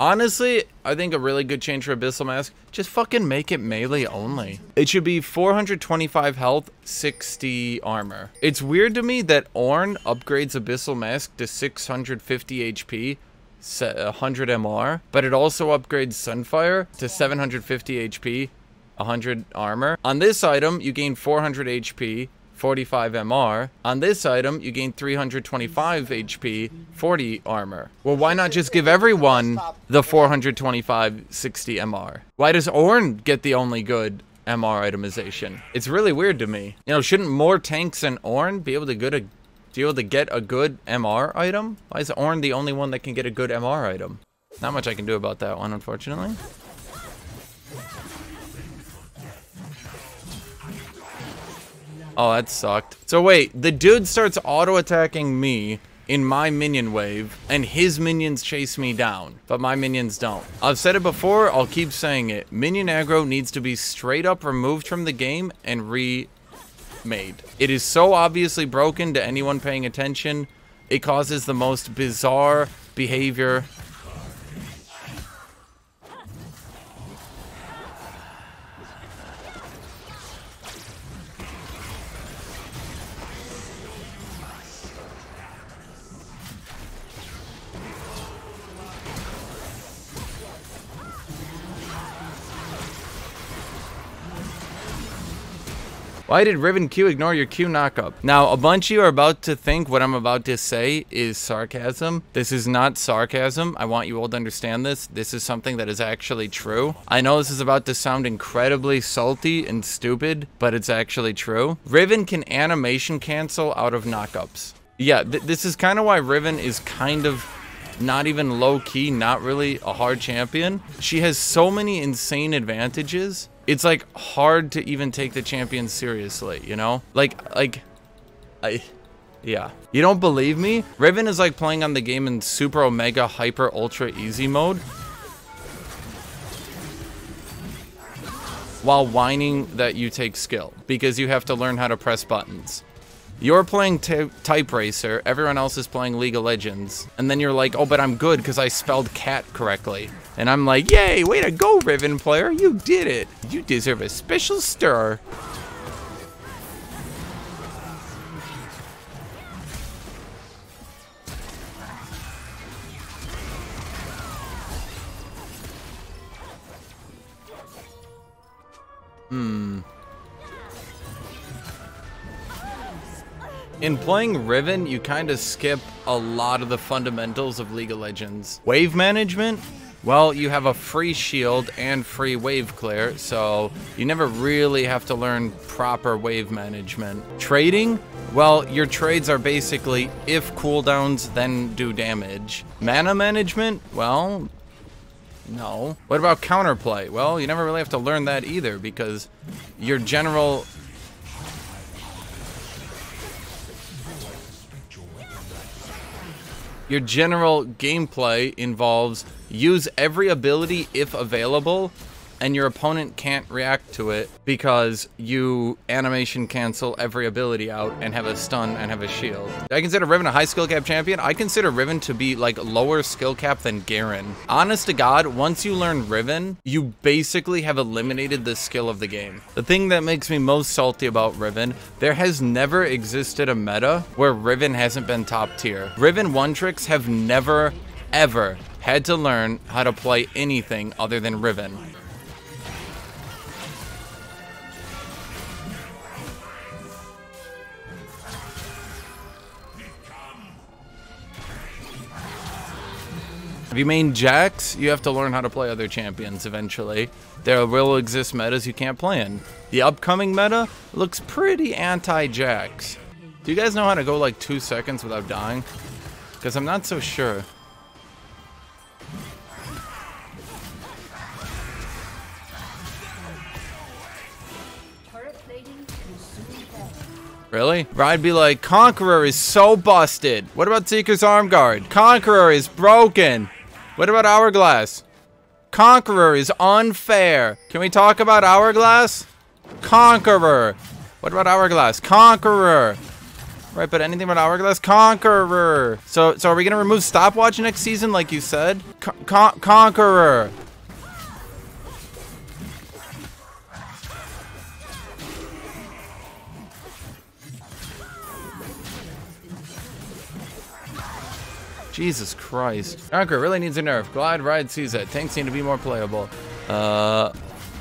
Honestly, I think a really good change for Abyssal Mask, just fucking make it melee only. It should be 425 health, 60 armor. It's weird to me that Ornn upgrades Abyssal Mask to 650 HP, 100 MR, but it also upgrades Sunfire to 750 HP, 100 armor. On this item, you gain 400 HP, 45 MR. On this item, you gain 325 HP, 40 armor. Well, why not just give everyone the 425, 60 MR? Why does Ornn get the only good MR itemization? It's really weird to me. You know, shouldn't more tanks than Ornn be able to get a good MR item? Why is Ornn the only one that can get a good MR item? Not much I can do about that one, unfortunately. Oh, that sucked. So wait, the dude starts auto-attacking me in my minion wave, and his minions chase me down, but my minions don't. I've said it before, I'll keep saying it. Minion aggro needs to be straight up removed from the game and remade. It is so obviously broken to anyone paying attention. It causes the most bizarre behavior. Why did Riven Q ignore your Q knockup? Now, a bunch of you are about to think what I'm about to say is sarcasm. This is not sarcasm. I want you all to understand this. This is something that is actually true. I know this is about to sound incredibly salty and stupid, but it's actually true. Riven can animation cancel out of knockups. Yeah, this is kind of why Riven is kind of not even low-key, not really a hard champion. She has so many insane advantages. It's like hard to even take the champion seriously, you know? Yeah. You don't believe me? Riven is like playing on the game in super omega hyper ultra easy mode while whining that you take skill because you have to learn how to press buttons. You're playing Type Racer, everyone else is playing League of Legends, and then you're like, oh, but I'm good because I spelled cat correctly. And I'm like, yay, way to go, Riven player, you did it. You deserve a special stir. In playing Riven, you kind of skip a lot of the fundamentals of League of Legends. Wave management? Well, you have a free shield and free wave clear, so you never really have to learn proper wave management. Trading? Well, your trades are basically if cooldowns, then do damage. Mana management? Well, no. What about counterplay? Well, you never really have to learn that either because your general gameplay involves use every ability if available, and your opponent can't react to it because you animation cancel every ability out and have a stun and have a shield. I consider Riven a high skill cap champion. I consider Riven to be like lower skill cap than Garen. Honest to God, once you learn Riven, you basically have eliminated the skill of the game. The thing that makes me most salty about Riven, there has never existed a meta where Riven hasn't been top tier. Riven one-tricks have never, ever had to learn how to play anything other than Riven. If you main Jax, you have to learn how to play other champions eventually. There will exist metas you can't play in. The upcoming meta looks pretty anti-Jax. Do you guys know how to go like 2 seconds without dying? Because I'm not so sure. Really? I'd be like, Conqueror is so busted. What about Seeker's Arm Guard? Conqueror is broken. What about Hourglass? Conqueror is unfair. Can we talk about Hourglass? Conqueror. What about Hourglass? Conqueror. Right, but anything but Hourglass Conqueror. So are we gonna remove Stopwatch next season, like you said? Conqueror. Jesus Christ. Conqueror really needs a nerf. Glide, Ride, sees it. Tanks need to be more playable.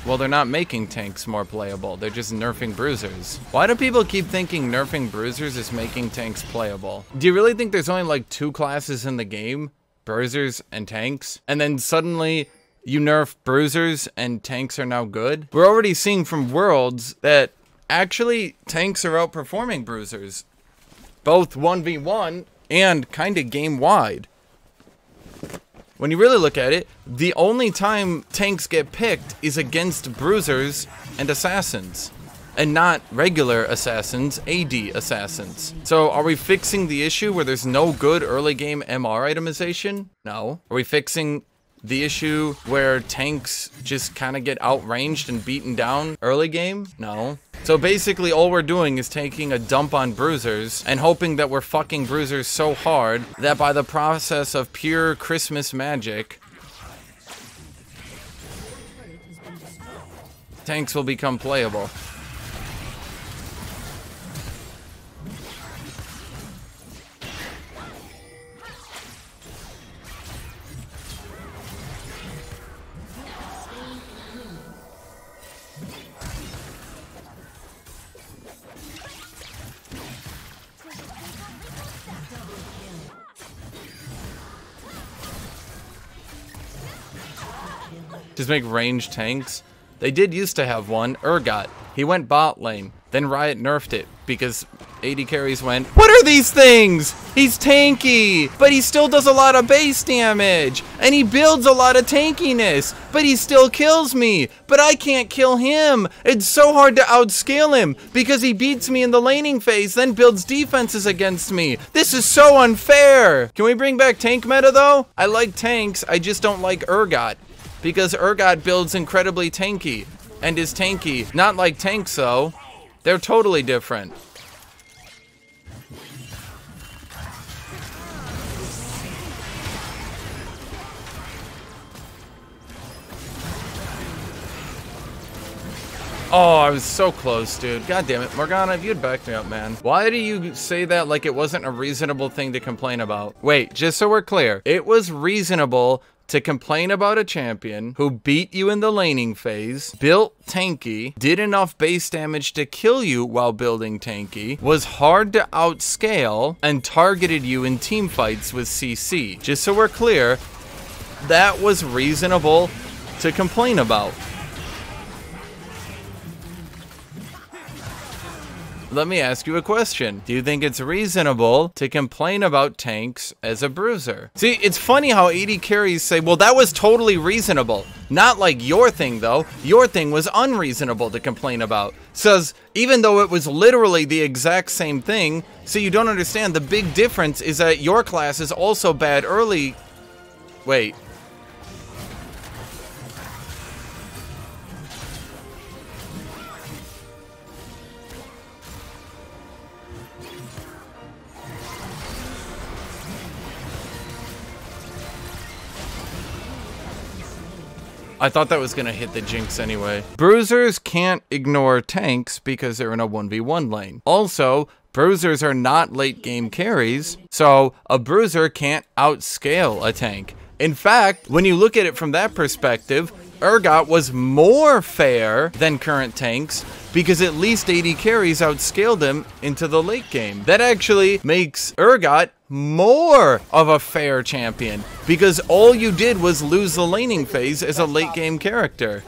Well, they're not making tanks more playable. They're just nerfing bruisers. Why do people keep thinking nerfing bruisers is making tanks playable? Do you really think there's only like 2 classes in the game? Bruisers and tanks? And then suddenly you nerf bruisers and tanks are now good? We're already seeing from Worlds that actually tanks are outperforming bruisers. Both 1v1 and kind of game-wide. When you really look at it, the only time tanks get picked is against bruisers and assassins, and not regular assassins, AD assassins. So are we fixing the issue where there's no good early game MR itemization? No. Are we fixing the issue where tanks just kind of get outranged and beaten down early game? No. So basically all we're doing is taking a dump on bruisers and hoping that we're fucking bruisers so hard that by the process of pure Christmas magic, tanks will become playable. Just make ranged tanks. They did used to have one, Urgot. He went bot lane. Then Riot nerfed it because AD carries went, what are these things? He's tanky, but he still does a lot of base damage. And he builds a lot of tankiness, but he still kills me. But I can't kill him. It's so hard to outscale him because he beats me in the laning phase, then builds defenses against me. This is so unfair. Can we bring back tank meta though? I like tanks, I just don't like Urgot. Because Urgot builds incredibly tanky, and is tanky. Not like tanks though. They're totally different. Oh, I was so close, dude. God damn it. Morgana, if you'd backed me up, man. Why do you say that like it wasn't a reasonable thing to complain about? Wait, just so we're clear. It was reasonable to complain about a champion who beat you in the laning phase, built tanky, did enough base damage to kill you while building tanky, was hard to outscale, and targeted you in team fights with CC. Just so we're clear, that was reasonable to complain about. Let me ask you a question. Do you think it's reasonable to complain about tanks as a bruiser? See, it's funny how AD carries say, well, that was totally reasonable. Not like your thing, though. Your thing was unreasonable to complain about. Says, even though it was literally the exact same thing, so you don't understand, the big difference is that your class is also bad early. Wait. I thought that was gonna hit the Jinx anyway. Bruisers can't ignore tanks because they're in a 1v1 lane. Also, bruisers are not late game carries, so a bruiser can't outscale a tank. In fact, when you look at it from that perspective, Urgot was more fair than current tanks because at least AD carries outscaled him into the late game. That actually makes Urgot more of a fair champion because all you did was lose the laning phase as a late game character.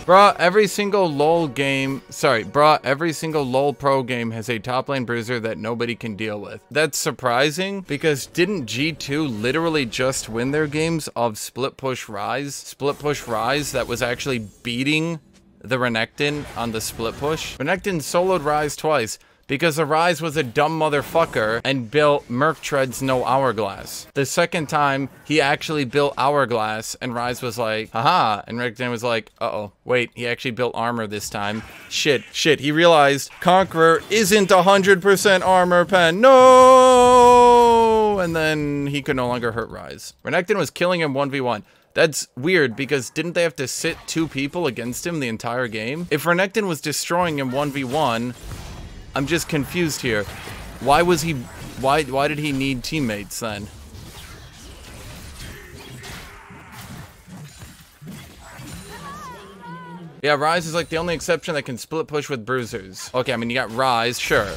Bruh, every single LoL game, every single LoL pro game has a top lane bruiser that nobody can deal with. That's surprising because didn't G2 literally just win their games of split push Ryze? Split push Ryze that was actually beating the Renekton on the split push. Renekton soloed Ryze twice because the Ryze was a dumb motherfucker and built Merc Treads no Hourglass. The second time, he actually built Hourglass and Ryze was like, haha, and Renekton was like, uh-oh, wait, he actually built armor this time. Shit, he realized Conqueror isn't 100% armor pen, no! And then he could no longer hurt Ryze. Renekton was killing him 1v1. That's weird because didn't they have to sit 2 people against him the entire game? If Renekton was destroying him 1v1, I'm just confused here. Why did he need teammates then? Yeah, Ryze is like the only exception that can split push with bruisers. Okay, I mean, you got Ryze, sure.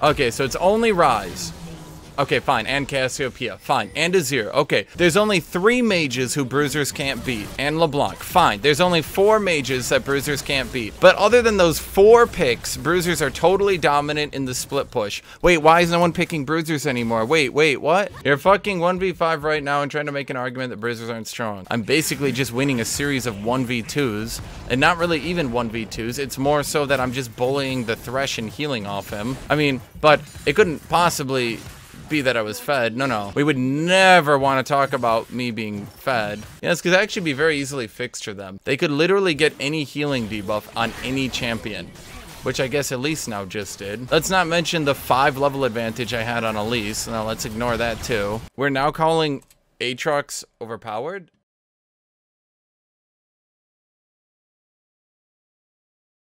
Okay, so it's only Ryze. Okay, fine, and Cassiopeia, fine, and Azir. Okay, there's only 3 mages who bruisers can't beat, and LeBlanc, fine. There's only 4 mages that bruisers can't beat. But other than those 4 picks, bruisers are totally dominant in the split push. Wait, why is no one picking bruisers anymore? Wait, what? You're fucking 1v5 right now and trying to make an argument that bruisers aren't strong. I'm basically just winning a series of 1v2s, and not really even 1v2s. It's more so that I'm just bullying the Thresh and healing off him. I mean, but it couldn't possibly be that I was fed. No. We would never want to talk about me being fed. Yeah, this could actually be very easily fixed for them. They could literally get any healing debuff on any champion, which I guess Elise now just did. Let's not mention the 5 level advantage I had on Elise. Now let's ignore that too. We're now calling Aatrox overpowered.